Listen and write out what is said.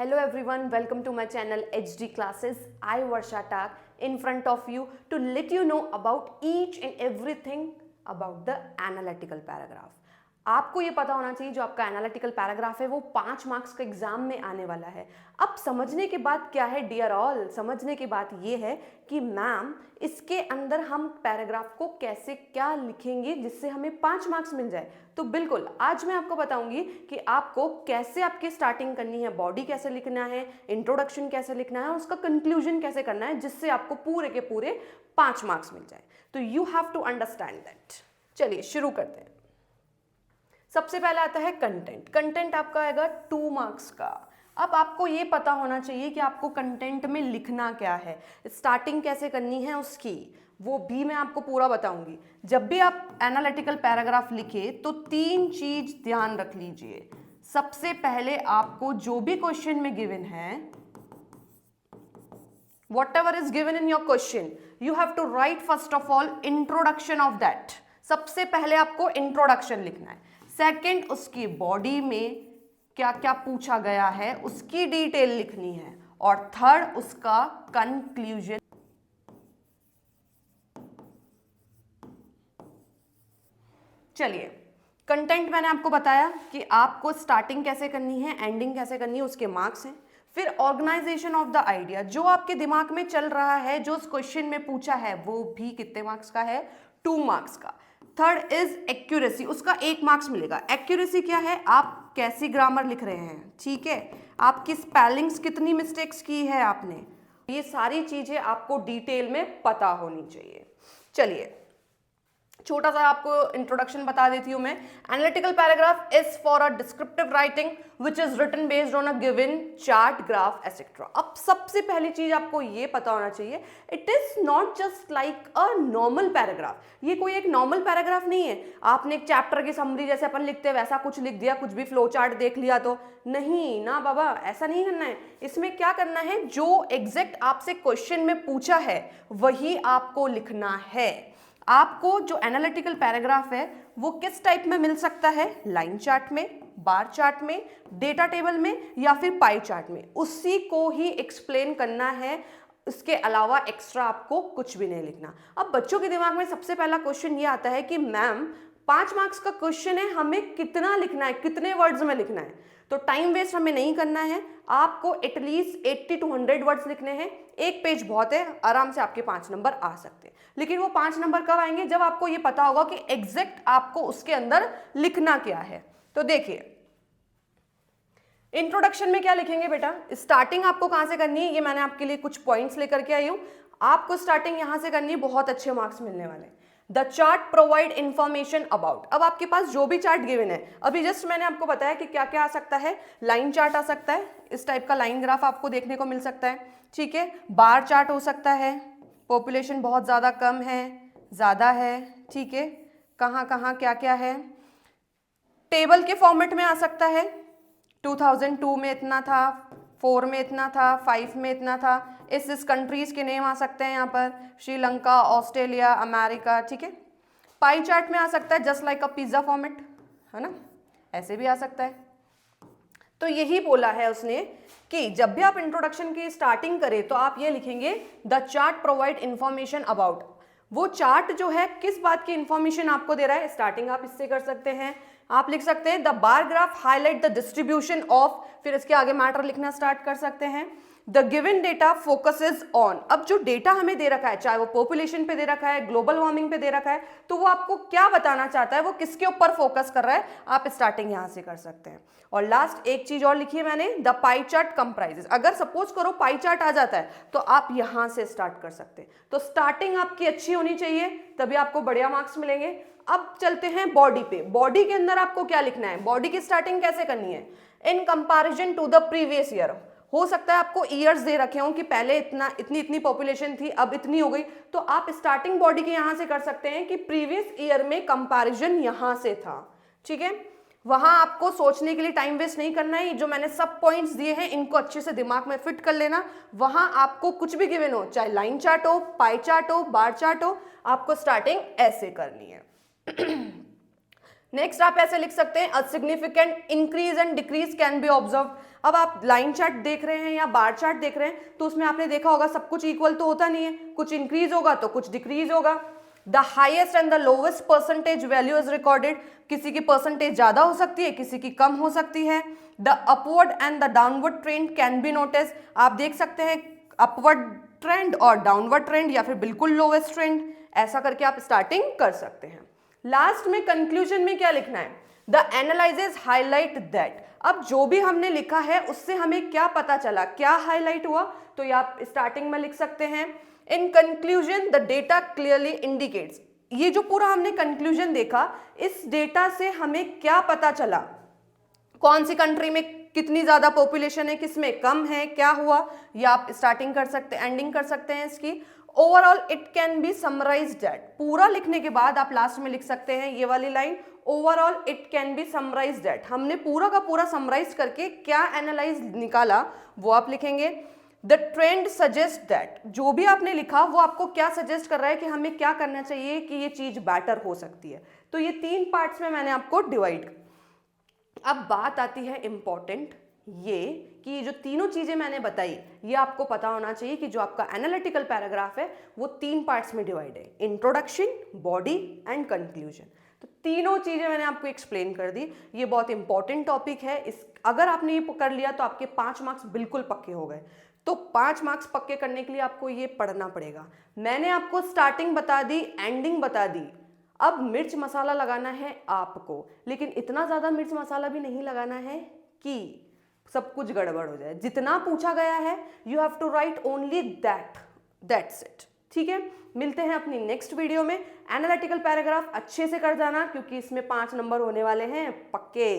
Hello everyone, welcome to my channel HD Classes. I Varsha Tak in front of you to let you know about each and everything about the analytical paragraph. आपको ये पता होना चाहिए जो आपका analytical paragraph है वो 5 marks का एग्जाम में आने वाला है। अब समझने के बाद क्या है डियर ऑल, समझने की बात ये है कि मैम इसके अंदर हम पैराग्राफ को कैसे क्या लिखेंगे जिससे हमें 5 मार्क्स मिल जाए। तो बिल्कुल आज मैं आपको बताऊंगी कि आपको कैसे आपकी स्टार्टिंग करनी है, बॉडी कैसे लिखना है, इंट्रोडक्शन कैसे लिखना है और उसका कंक्लूजन कैसे करना है जिससे आपको पूरे के पूरे 5 मार्क्स मिल जाए। तो you have to understand that. चलिए शुरू करते हैं। सबसे पहले आता है कंटेंट। कंटेंट आपका आएगा 2 मार्क्स का। अब आपको ये पता होना चाहिए कि आपको कंटेंट में लिखना क्या है, स्टार्टिंग कैसे करनी है उसकी, वो भी मैं आपको पूरा बताऊंगी। जब भी आप एनालिटिकल पैराग्राफ लिखे तो 3 चीज ध्यान रख लीजिए। सबसे पहले आपको जो भी क्वेश्चन में गिवन है, whatever is given in your question, you have to write first of all introduction of that। सबसे पहले आपको इंट्रोडक्शन लिखना है। सेकंड, उसकी बॉडी में क्या क्या पूछा गया है उसकी डिटेल लिखनी है और थर्ड, उसका कंक्लूजन। चलिए, कंटेंट मैंने आपको बताया कि आपको स्टार्टिंग कैसे करनी है, एंडिंग कैसे करनी है, उसके मार्क्स हैं। फिर ऑर्गेनाइजेशन ऑफ द आइडिया, जो आपके दिमाग में चल रहा है, जो उस क्वेश्चन में पूछा है वो भी कितने मार्क्स का है, 2 मार्क्स का। थर्ड इज एक्यूरेसी, उसका 1 मार्क्स मिलेगा। एक्यूरेसी क्या है, आप कैसी ग्रामर लिख रहे हैं, ठीक है, आपकी स्पेलिंग्स कितनी मिस्टेक्स की है आपने, ये सारी चीजें आपको डिटेल में पता होनी चाहिए। चलिए छोटा सा आपको इंट्रोडक्शन बता देती हूं मैं। Analytical paragraph is for a descriptive writing which is written based on a given chart, graph etcetera. अब सबसे पहली चीज आपको ये पता होना चाहिए, it is not just like a normal paragraph. ये कोई एक नॉर्मल पैराग्राफ नहीं है, आपने एक चैप्टर की समरी जैसे अपन लिखते हैं वैसा कुछ लिख दिया, कुछ भी फ्लो चार्ट देख लिया तो नहीं ना बाबा, ऐसा नहीं करना है। इसमें क्या करना है, जो एग्जैक्ट आपसे क्वेश्चन में पूछा है वही आपको लिखना है। आपको जो एनालिटिकल पैराग्राफ है वो किस टाइप में मिल सकता है, लाइन चार्ट में, बार चार्ट में, डेटा टेबल में या फिर पाई चार्ट में, उसी को ही एक्सप्लेन करना है। इसके अलावा एक्स्ट्रा आपको कुछ भी नहीं लिखना। अब बच्चों के दिमाग में सबसे पहला क्वेश्चन ये आता है कि मैम 5 मार्क्स का क्वेश्चन है, हमें कितना लिखना है, कितने वर्ड्स में लिखना है। तो टाइम वेस्ट हमें नहीं करना है, आपको एटलीस्ट 80 to 100 वर्ड्स लिखने हैं। एक पेज बहुत है, आराम से आपके 5 नंबर आ सकते हैं। लेकिन वो 5 नंबर कब आएंगे, जब आपको ये पता होगा कि एग्जैक्ट आपको उसके अंदर लिखना क्या है। तो देखिए इंट्रोडक्शन में क्या लिखेंगे बेटा, स्टार्टिंग आपको कहां से करनी है, ये मैंने आपके लिए कुछ पॉइंट्स लेकर के आई हूं। आपको स्टार्टिंग यहां से करनी है, बहुत अच्छे मार्क्स मिलने वाले। The chart provide information about. अब आपके पास जो भी चार्ट गिवन है, अभी जस्ट मैंने आपको बताया कि क्या क्या आ सकता है, लाइन चार्ट आ सकता है, इस टाइप का लाइन ग्राफ आपको देखने को मिल सकता है, ठीक है, बार चार्ट हो सकता है, पॉपुलेशन बहुत ज़्यादा कम है, ज़्यादा है, ठीक है, कहाँ कहाँ क्या क्या है, टेबल के फॉर्मेट में आ सकता है, 2002 में इतना था, 4 में इतना था, 5 में इतना था, इस कंट्रीज के नेम आ सकते हैं यहाँ पर, श्रीलंका, ऑस्ट्रेलिया, अमेरिका, ठीक है। पाई चार्ट में आ सकता है just like a pizza format, है ना, ऐसे भी आ सकता है। तो यही बोला है उसने कि जब भी आप इंट्रोडक्शन की स्टार्टिंग करें तो आप ये लिखेंगे the chart provide information about. वो चार्ट जो है किस बात की इंफॉर्मेशन आपको दे रहा है, स्टार्टिंग आप इससे कर सकते हैं। आप लिख सकते हैं the bar graph highlight the distribution of, फिर इसके आगे मैटर लिखना स्टार्ट कर सकते हैं। The given data focuses on. अब जो डेटा हमें दे रखा है, चाहे वो पॉपुलेशन पे दे रखा है, ग्लोबल वार्मिंग पे दे रखा है, तो वो आपको क्या बताना चाहता है, वो किसके ऊपर फोकस कर रहा है, आप स्टार्टिंग यहां से कर सकते हैं। और लास्ट एक चीज और लिखी है मैंने, द पाई चार्ट कंप्राइजेस। अगर सपोज करो पाई चार्ट आ जाता है तो आप यहां से स्टार्ट कर सकते हैं। तो स्टार्टिंग आपकी अच्छी होनी चाहिए, तभी आपको बढ़िया मार्क्स मिलेंगे। अब चलते हैं बॉडी पे। बॉडी के अंदर आपको क्या लिखना है, बॉडी की स्टार्टिंग कैसे करनी है, in comparison to the previous year. हो सकता है आपको ईयर्स दे रखे हों कि पहले इतनी पॉपुलेशन थी, अब इतनी हो गई, तो आप स्टार्टिंग बॉडी के यहां से कर सकते हैं कि प्रीवियस ईयर में कंपैरिजन यहां से था, ठीक है। वहां आपको सोचने के लिए टाइम वेस्ट नहीं करना है, जो मैंने सब पॉइंट्स दिए हैं इनको अच्छे से दिमाग में फिट कर लेना। वहां आपको कुछ भी गिवन हो, चाहे लाइन चार्ट हो, पाई चार्ट हो, बार चार्ट हो, आपको स्टार्टिंग ऐसे करनी है। नेक्स्ट आप ऐसे लिख सकते हैं, a significant increase and decrease can be observe. अब आप लाइन चार्ट देख रहे हैं या बार चार्ट देख रहे हैं तो उसमें आपने देखा होगा सब कुछ इक्वल तो होता नहीं है, कुछ इंक्रीज होगा तो कुछ डिक्रीज होगा। The highest and the lowest percentage value is recorded, किसी की परसेंटेज ज्यादा हो सकती है, किसी की कम हो सकती है। The upward and the downward trend can be notice, आप देख सकते हैं अपवर्ड ट्रेंड और डाउनवर्ड ट्रेंड या फिर बिल्कुल लोवेस्ट ट्रेंड, ऐसा करके आप स्टार्टिंग कर सकते हैं। लास्ट में कंक्लूजन में क्या लिखना है, द एनालिसिस हाईलाइट दैट। अब जो भी हमने लिखा है उससे हमें क्या पता चला, क्या हाईलाइट हुआ, तो ये आप स्टार्टिंग में लिख सकते हैं, in conclusion the data clearly indicates. ये जो पूरा हमने कंक्लूजन देखा, इस डेटा से हमें क्या पता चला, कौन सी कंट्री में कितनी ज्यादा पॉपुलेशन है, किसमें कम है, क्या हुआ, या आप स्टार्टिंग कर सकते हैं, एंडिंग कर सकते हैं इसकी। Overall it can be summarised that, पूरा लिखने के बाद आप लास्ट में लिख सकते हैं ये वाली line, overall it can be summarised that. हमने पूरा का पूरा समराइज करके क्या एनालाइज निकाला वो आप लिखेंगे। द ट्रेंड सजेस्ट दैट, जो भी आपने लिखा वो आपको क्या सजेस्ट कर रहा है कि हमें क्या करना चाहिए कि ये चीज बेटर हो सकती है। तो ये 3 पार्ट्स में मैंने आपको डिवाइड। अब बात आती है इंपॉर्टेंट, ये कि ये जो तीनों चीजें मैंने बताई ये आपको पता होना चाहिए कि जो आपका एनालिटिकल पैराग्राफ है वो 3 पार्ट्स में डिवाइड है, इंट्रोडक्शन, बॉडी एंड कंक्लूजन। तो तीनों चीजें मैंने आपको एक्सप्लेन कर दी। ये बहुत इंपॉर्टेंट टॉपिक है, इस अगर आपने ये कर लिया तो आपके 5 मार्क्स बिल्कुल पक्के हो गए। तो 5 मार्क्स पक्के करने के लिए आपको ये पढ़ना पड़ेगा। मैंने आपको स्टार्टिंग बता दी, एंडिंग बता दी, अब मिर्च मसाला लगाना है आपको, लेकिन इतना ज्यादा मिर्च मसाला भी नहीं लगाना है कि सब कुछ गड़बड़ हो जाए। जितना पूछा गया है you have to write only that's it. ठीक है, मिलते हैं अपनी नेक्स्ट वीडियो में। एनालिटिकल पैराग्राफ अच्छे से कर जाना क्योंकि इसमें 5 नंबर होने वाले हैं पक्के।